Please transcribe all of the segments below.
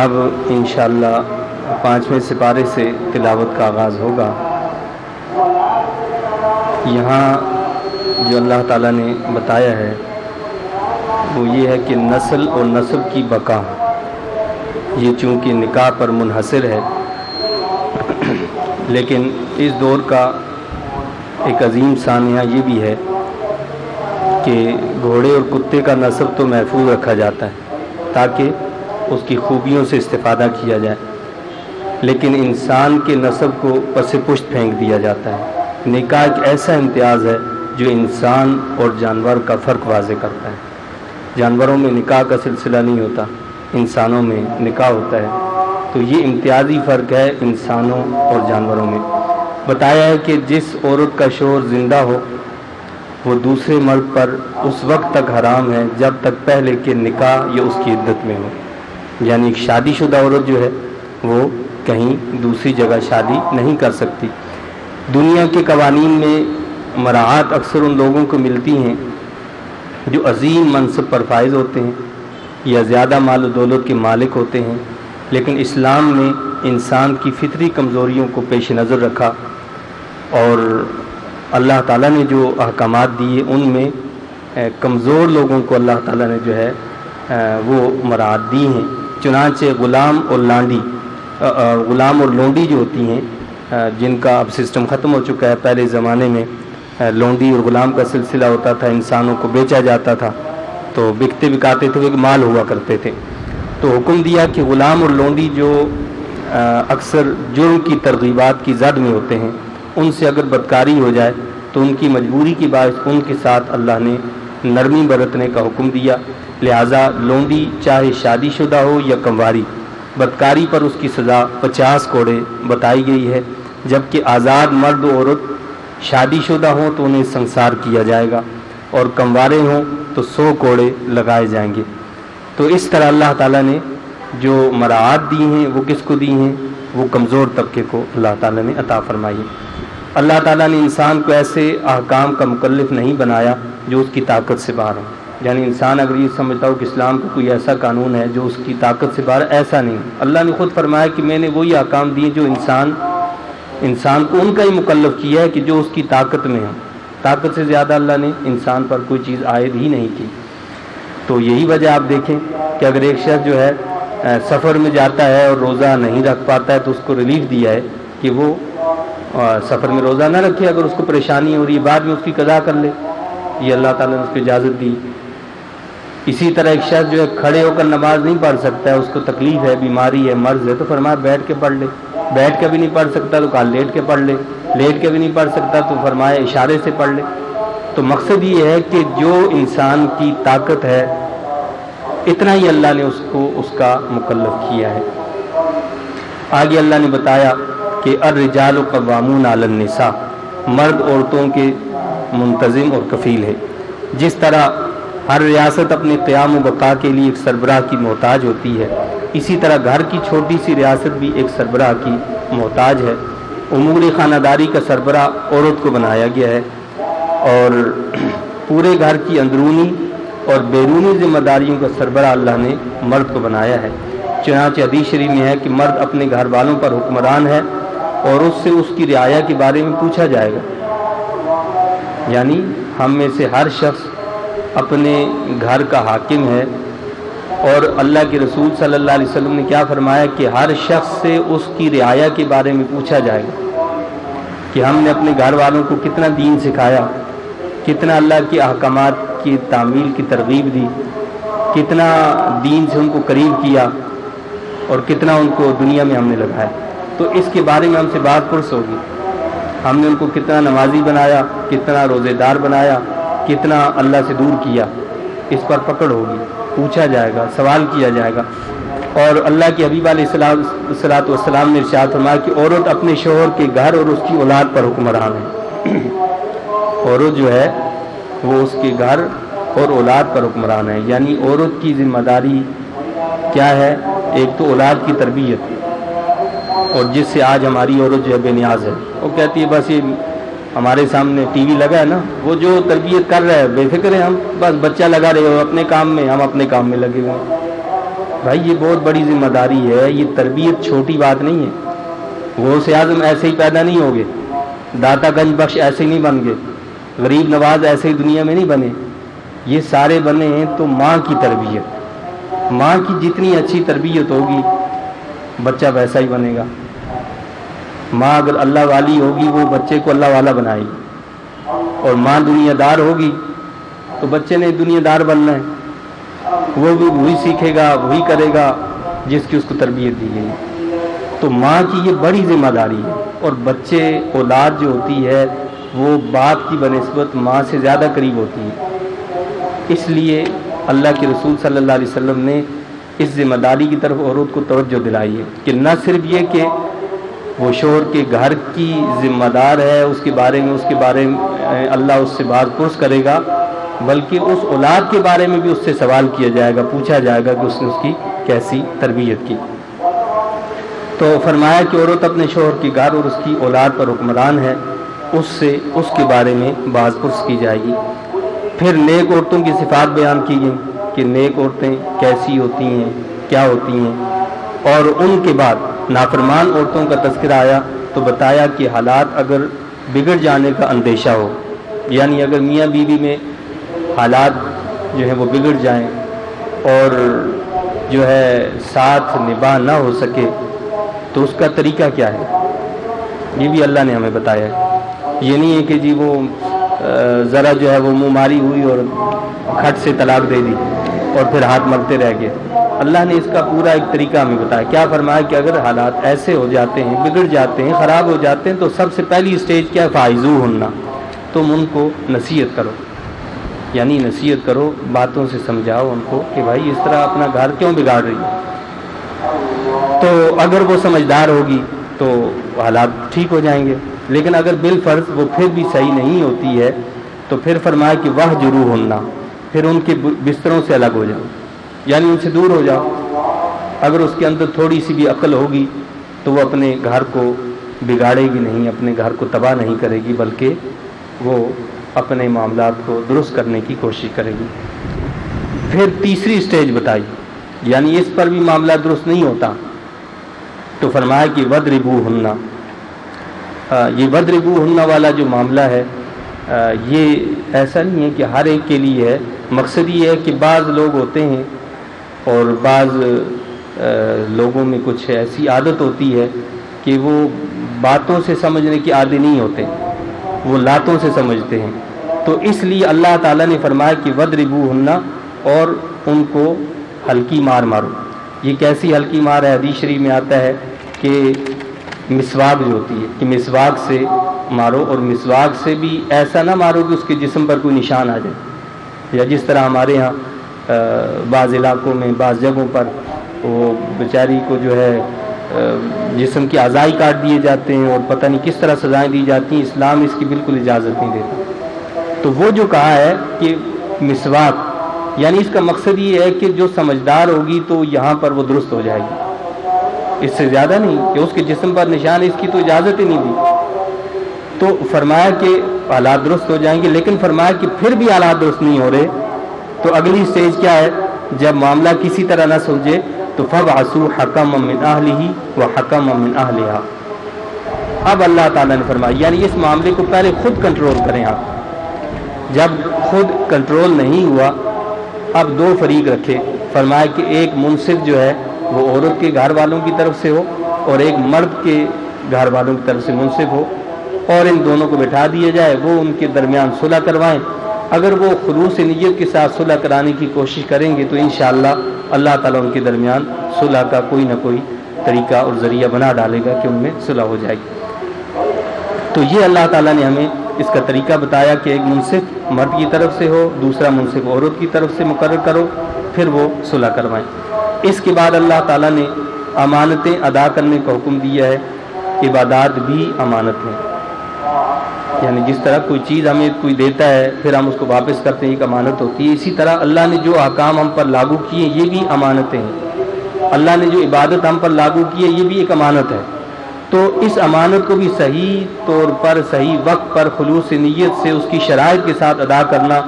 اب انشاءاللہ 5ویں سپارے سے تلاوت کا آغاز ہوگا۔ یہاں جو اللہ تعالیٰ نے بتایا ہے وہ یہ ہے کہ نسل اور نسب کی بقا، یہ چونکہ نکاح پر منحصر ہے، لیکن اس دور کا ایک عظیم سانحہ یہ بھی ہے کہ گھوڑے اور کتے کا نسب تو محفوظ رکھا جاتا ہے تاکہ اس کی خوبیوں سے استفادہ کیا جائے، لیکن انسان کے نسب کو پس پشت پھینک دیا جاتا ہے۔ نکاح ایک ایسا امتیاز ہے جو انسان اور جانور کا فرق واضح کرتا ہے۔ جانوروں میں نکاح کا سلسلہ نہیں ہوتا، انسانوں میں نکاح ہوتا ہے، تو یہ امتیازی فرق ہے انسانوں اور جانوروں میں۔ بتایا ہے کہ جس عورت کا شوہر زندہ ہو وہ دوسرے مرد پر اس وقت تک حرام ہے جب تک پہلے کے نکاح یا اس کی عدت میں ہو، یعنی ایک شادی شدہ عورت جو ہے وہ کہیں دوسری جگہ شادی نہیں کر سکتی۔ دنیا کے قوانین میں مراعات اکثر ان لوگوں کو ملتی ہیں جو عظیم منصب پر فائز ہوتے ہیں یا زیادہ مال و دولت کے مالک ہوتے ہیں، لیکن اسلام نے انسان کی فطری کمزوریوں کو پیش نظر رکھا اور اللہ تعالیٰ نے جو احکامات دیے ان میں کمزور لوگوں کو اللہ تعالیٰ نے جو ہے وہ مراعات دی ہیں۔ چنانچہ غلام اور لونڈی جو ہوتی ہیں، جن کا اب سسٹم ختم ہو چکا ہے، پہلے زمانے میں لونڈی اور غلام کا سلسلہ ہوتا تھا، انسانوں کو بیچا جاتا تھا تو بکتے بکاتے تھے، وہ ایک مال ہوا کرتے تھے، تو حکم دیا کہ غلام اور لونڈی جو اکثر جرم کی ترغیبات کی زد میں ہوتے ہیں، ان سے اگر بدکاری ہو جائے تو ان کی مجبوری کی باعث ان کے ساتھ اللہ نے نرمی برتنے کا حکم دیا۔ لہٰذا لونڈی چاہے شادی شدہ ہو یا کنواری، بدکاری پر اس کی سزا 50 کوڑے بتائی گئی ہے، جبکہ آزاد مرد و عورت شادی شدہ ہوں تو انہیں سنسار کیا جائے گا اور کنوارے ہوں تو 100 کوڑے لگائے جائیں گے۔ تو اس طرح اللہ تعالیٰ نے جو مراعات دی ہیں وہ کس کو دی ہیں؟ وہ کمزور طبقے کو اللہ تعالیٰ نے عطا فرمائی ہے۔ اللہ تعالیٰ نے انسان کو ایسے احکام کا مکلف نہیں بنایا جو اس کی طاقت سے باہر ہوں، یعنی انسان اگر یہ سمجھتا ہو کہ اسلام کا کوئی ایسا قانون ہے جو اس کی طاقت سے باہر، ایسا نہیں۔ اللہ نے خود فرمایا کہ میں نے وہی احکام دیے جو انسان کو ان کا ہی مکلف کیا ہے کہ جو اس کی طاقت میں ہوں۔ طاقت سے زیادہ اللہ نے انسان پر کوئی چیز عائد ہی نہیں کی۔ تو یہی وجہ آپ دیکھیں کہ اگر ایک شخص جو ہے سفر میں جاتا ہے اور روزہ نہیں رکھ پاتا ہے تو اس کو ریلیف دیا ہے کہ وہ سفر میں روزہ نہ رکھے، اگر اس کو پریشانی ہو رہی ہے بعد میں اس کی قضا کر لے، یہ اللہ تعالیٰ نے اس کو اجازت دی۔ اسی طرح ایک شخص جو ہے کھڑے ہو کر نماز نہیں پڑھ سکتا ہے، اس کو تکلیف ہے، بیماری ہے، مرض ہے، تو فرمایا بیٹھ کے پڑھ لے۔ بیٹھ کے بھی نہیں پڑھ سکتا تو کہا لیٹ کے پڑھ لے، لیٹ کے بھی نہیں پڑھ سکتا تو فرمایا اشارے سے پڑھ لے۔ تو مقصد یہ ہے کہ جو انسان کی طاقت ہے اتنا ہی اللہ نے اس کو اس کا مکلف کیا ہے۔ آگے اللہ نے بتایا کہ الرجال قوامون علی النساء، مرد عورتوں کے منتظم اور کفیل ہے۔ جس طرح ہر ریاست اپنے قیام و بقا کے لیے ایک سربراہ کی محتاج ہوتی ہے، اسی طرح گھر کی چھوٹی سی ریاست بھی ایک سربراہ کی محتاج ہے۔ امور خانہ داری کا سربراہ عورت کو بنایا گیا ہے اور پورے گھر کی اندرونی اور بیرونی ذمہ داریوں کا سربراہ اللہ نے مرد کو بنایا ہے۔ چنانچہ حدیث شریف میں ہے کہ مرد اپنے گھر والوں پر حکمران ہے اور اس سے اس کی رعایا کے بارے میں پوچھا جائے گا، یعنی ہم میں سے ہر شخص اپنے گھر کا حاکم ہے، اور اللہ کے رسول صلی اللہ علیہ وسلم نے کیا فرمایا کہ ہر شخص سے اس کی رعایا کے بارے میں پوچھا جائے گا کہ ہم نے اپنے گھر والوں کو کتنا دین سکھایا، کتنا اللہ کے احکامات کی تعمیل کی ترغیب دی، کتنا دین سے ان کو قریب کیا اور کتنا ان کو دنیا میں ہم نے لگایا۔ تو اس کے بارے میں ہم سے بات پرس ہوگی، ہم نے ان کو کتنا نمازی بنایا، کتنا روزے دار بنایا، کتنا اللہ سے دور کیا، اس پر پکڑ ہوگی، پوچھا جائے گا، سوال کیا جائے گا۔ اور اللہ کے حبیب علیہ الصلوۃ والسلام نے ارشاد فرمایا کہ عورت اپنے شوہر کے گھر اور اس کی اولاد پر حکمران ہے۔ عورت جو ہے وہ اس کے گھر اور اولاد پر حکمران ہے، یعنی عورت کی ذمہ داری کیا ہے؟ ایک تو اولاد کی تربیت، اور جس سے آج ہماری عورت جو ہے بے نیاز ہے، وہ کہتی ہے بس یہ ہمارے سامنے ٹی وی لگا ہے نا، وہ جو تربیت کر رہا ہے بے فکر ہے، ہم بس بچہ لگا رہے ہو اپنے کام میں، ہم اپنے کام میں لگے ہوئے ہیں۔ بھائی یہ بہت بڑی ذمہ داری ہے، یہ تربیت چھوٹی بات نہیں ہے۔ غوث اعظم ایسے ہی پیدا نہیں ہوگے، داتا گنج بخش ایسے ہی نہیں بن گئے، غریب نواز ایسے ہی دنیا میں نہیں بنے، یہ سارے بنے ہیں تو ماں کی تربیت، ماں کی جتنی اچھی تربیت ہوگی بچہ ویسا ہی بنے گا۔ ماں اگر اللہ والی ہوگی وہ بچے کو اللہ والا بنائے گی، اور ماں دنیا دار ہوگی تو بچے نے دنیا دار بننا ہے، وہ بھی وہی سیکھے گا، وہی کرے گا جس کی اس کو تربیت دی گئی۔ تو ماں کی یہ بڑی ذمہ داری ہے، اور بچے اولاد جو ہوتی ہے وہ باپ کی بنسبت ماں سے زیادہ قریب ہوتی ہے۔ اس لیے اللہ کے رسول صلی اللہ علیہ وسلم نے اس ذمہ داری کی طرف عورت کو توجہ دلائی ہے کہ نہ صرف یہ کہ وہ شوہر کے گھر کی ذمہ دار ہے، اس کے بارے میں اللہ اس سے بات پرس کرے گا، بلکہ اس اولاد کے بارے میں بھی اس سے سوال کیا جائے گا، پوچھا جائے گا کہ اس نے اس کی کیسی تربیت کی۔ تو فرمایا کہ عورت اپنے شوہر کے گھر اور اس کی اولاد پر حکمران ہے، اس سے اس کے بارے میں باز پرس کی جائے گی۔ پھر نیک عورتوں کی صفات بیان کی گئی کہ نیک عورتیں کیسی ہوتی ہیں، کیا ہوتی ہیں، اور ان کے بعد نافرمان عورتوں کا تذکرہ آیا تو بتایا کہ حالات اگر بگڑ جانے کا اندیشہ ہو، یعنی اگر میاں بیوی میں حالات جو ہیں وہ بگڑ جائیں اور جو ہے ساتھ نباہ نہ ہو سکے تو اس کا طریقہ کیا ہے، یہ بھی اللہ نے ہمیں بتایا ہے۔ یہ نہیں ہے کہ جی وہ ذرا جو ہے وہ منہ ماری ہوئی اور کھٹ سے طلاق دے دی اور پھر ہاتھ ملتے رہ گئے۔ اللہ نے اس کا پورا ایک طریقہ ہمیں بتایا۔ کیا فرمایا کہ اگر حالات ایسے ہو جاتے ہیں، بگڑ جاتے ہیں، خراب ہو جاتے ہیں، تو سب سے پہلی سٹیج کیا ہے؟ فائزوہن، تم ان کو نصیحت کرو، یعنی نصیحت کرو، باتوں سے سمجھاؤ ان کو کہ بھائی اس طرح اپنا گھر کیوں بگاڑ رہی ہے۔ تو اگر وہ سمجھدار ہوگی تو حالات ٹھیک ہو جائیں گے، لیکن اگر بالفرض وہ پھر بھی صحیح نہیں ہوتی ہے تو پھر فرمایا کہ وہجروہن، پھر ان کے بستروں سے الگ ہو جاؤ، یعنی ان سے دور ہو جاؤ۔ اگر اس کے اندر تھوڑی سی بھی عقل ہوگی تو وہ اپنے گھر کو بگاڑے گی نہیں، اپنے گھر کو تباہ نہیں کرے گی، بلکہ وہ اپنے معاملات کو درست کرنے کی کوشش کرے گی۔ پھر تیسری سٹیج بتائی، یعنی اس پر بھی معاملہ درست نہیں ہوتا تو فرمایا کہ وَضْرِبُوهُنَّ، یہ وَضْرِبُوهُنَّ والا جو معاملہ ہے یہ ایسا نہیں ہے کہ ہر ایک کے لیے ہے۔ مقصد یہ ہے کہ بعض لوگ ہوتے ہیں اور بعض لوگوں میں کچھ ایسی عادت ہوتی ہے کہ وہ باتوں سے سمجھنے کی عادی نہیں ہوتے، وہ لاتوں سے سمجھتے ہیں۔ تو اس لیے اللہ تعالیٰ نے فرمایا کہ وَضْرِبُوهُنَّ، اور ان کو ہلکی مار مارو۔ یہ کیسی ہلکی مار ہے؟ حدیث شریف میں آتا ہے کہ مسواک جو ہوتی ہے کہ مسواک سے مارو، اور مسواک سے بھی ایسا نہ مارو کہ اس کے جسم پر کوئی نشان آ جائے، یا جس طرح ہمارے ہاں بعض علاقوں میں بعض جگہوں پر وہ بیچاری کو جو ہے جسم کے اعضاء کاٹ دیے جاتے ہیں اور پتہ نہیں کس طرح سزائیں دی جاتی ہیں، اسلام اس کی بالکل اجازت نہیں دیتا۔ تو وہ جو کہا ہے کہ مسواک، یعنی اس کا مقصد یہ ہے کہ جو سمجھدار ہوگی تو یہاں پر وہ درست ہو جائے گی، اس سے زیادہ نہیں کہ اس کے جسم پر نشان، اس کی تو اجازت ہی نہیں دی۔ تو فرمایا کہ حالات درست ہو جائیں گے، لیکن فرمایا کہ پھر بھی حالات درست نہیں ہو رہے تو اگلی سٹیج کیا ہے؟ جب معاملہ کسی طرح نہ سلجھے تو فَبْعَثُوا حَكَمًا مِّنْ أَهْلِهِ وَحَكَمًا مِّنْ أَهْلِهَا۔ اب اللہ تعالیٰ نے فرمایا یعنی اس معاملے کو پہلے خود کنٹرول کریں آپ۔ جب خود کنٹرول نہیں ہوا اب دو فریق رکھے، فرمایا کہ ایک منصف جو ہے وہ عورت کے گھر والوں کی طرف سے ہو اور ایک مرد کے گھر والوں کی طرف سے منصف ہو، اور ان دونوں کو بٹھا دیا جائے، وہ ان کے درمیان صلح کروائیں۔ اگر وہ خلوص نیت کے ساتھ صلح کرانے کی کوشش کریں گے تو انشاءاللہ اللہ تعالیٰ ان کے درمیان صلح کا کوئی نہ کوئی طریقہ اور ذریعہ بنا ڈالے گا کہ ان میں صلح ہو جائے گی۔ تو یہ اللہ تعالیٰ نے ہمیں اس کا طریقہ بتایا کہ ایک منصف مرد کی طرف سے ہو، دوسرا منصف عورت کی طرف سے مقرر کرو، پھر وہ صلح کروائیں۔ اس کے بعد اللہ تعالیٰ نے امانتیں ادا کرنے کا حکم دیا ہے۔ عبادات بھی امانت ہیں، یعنی جس طرح کوئی چیز ہمیں کوئی دیتا ہے پھر ہم اس کو واپس کرتے ہیں، ایک امانت ہوتی ہے، اسی طرح اللہ نے جو احکام ہم پر لاگو کیے یہ بھی امانتیں ہیں۔ اللہ نے جو عبادت ہم پر لاگو کی ہے یہ بھی ایک امانت ہے۔ تو اس امانت کو بھی صحیح طور پر، صحیح وقت پر، خلوص نیت سے اس کی شرائط کے ساتھ ادا کرنا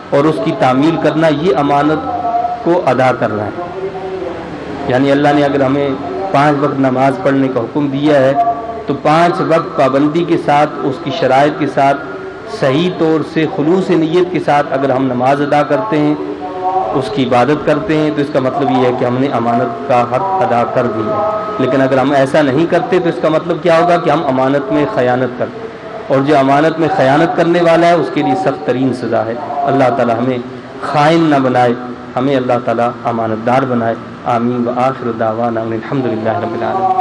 اور اس کی تعمیل کرنا، یہ امانت کو ادا کرنا ہے۔ یعنی اللہ نے اگر ہمیں 5 وقت نماز پڑھنے کا حکم دیا ہے تو 5 وقت پابندی کے ساتھ، اس کی شرائط کے ساتھ، صحیح طور سے خلوص نیت کے ساتھ اگر ہم نماز ادا کرتے ہیں، اس کی عبادت کرتے ہیں، تو اس کا مطلب یہ ہے کہ ہم نے امانت کا حق ادا کر دیا۔ لیکن اگر ہم ایسا نہیں کرتے تو اس کا مطلب کیا ہوگا کہ ہم امانت میں خیانت کرتے ہیں، اور جو امانت میں خیانت کرنے والا ہے اس کے لیے سخت ترین سزا ہے۔ اللہ تعالی ہمیں خائن نہ بنائے، ہمیں اللہ تعالی امانت دار بنائے۔ آمین۔ وآخر دعوانا الحمد للہ رب العالمین۔